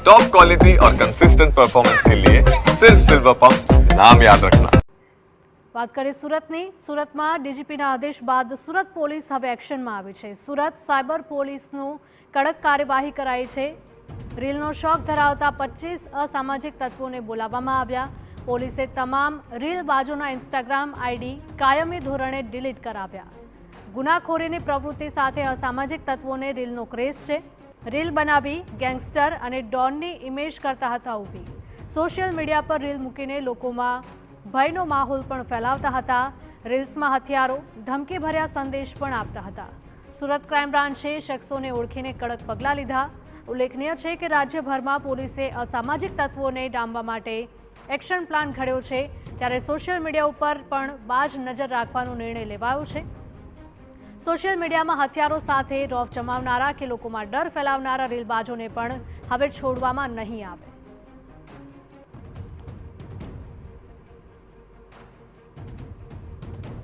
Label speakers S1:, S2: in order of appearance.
S1: Top quality और consistent performance के लिए सिर्फ सिल्वर पंप नाम याद रखना।
S2: વાત કરીએ સુરતની। સુરતમાં ડીજીપીના આદેશ બાદ સુરત પોલીસ હવે એક્શનમાં આવી છે। સુરત સાયબર પોલીસનું કડક કાર્યવાહી કરાઈ છે। રીલનો શોખ ધરાવતા 25 અસામાજિક તત્વોને બોલાવવામાં આવ્યા। પોલીસે તમામ રીલબાજોના ઇન્સ્ટાગ્રામ આઈડી કાયમી ધોરણે ડિલીટ કરાવ્યા। ગુનાખોરીની પ્રવૃત્તિ સાથે અસામાજિક તત્વોને રીલનો ક્રેઝ છે। રીલ બનાવી ગેંગસ્ટર અને ડોનની ઇમેજ કરતા હતા ઊભી। સોશિયલ મીડિયા પર રીલ મૂકીને લોકોમાં ભયનો માહોલ પણ ફેલાવતા હતા। રીલ્સમાં હથિયારો ધમકીભર્યા સંદેશ પણ આપતા હતા। સુરત ક્રાઇમ બ્રાન્ચે શખ્સોને ઓળખીને કડક પગલાં લીધા। ઉલ્લેખનીય છે કે રાજ્યભરમાં પોલીસે અસામાજિક તત્વોને ડામવા માટે એક્શન પ્લાન ઘડ્યો છે, ત્યારે સોશિયલ મીડિયા ઉપર પણ બાજ નજર રાખવાનો નિર્ણય લેવાયો છે। સોશિયલ મીડિયામાં હથિયારો સાથે રોફ જમાવનારા કે લોકોમાં ડર ફેલાવનારા રીલબાજોને પણ હવે છોડવામાં નહીં આવે।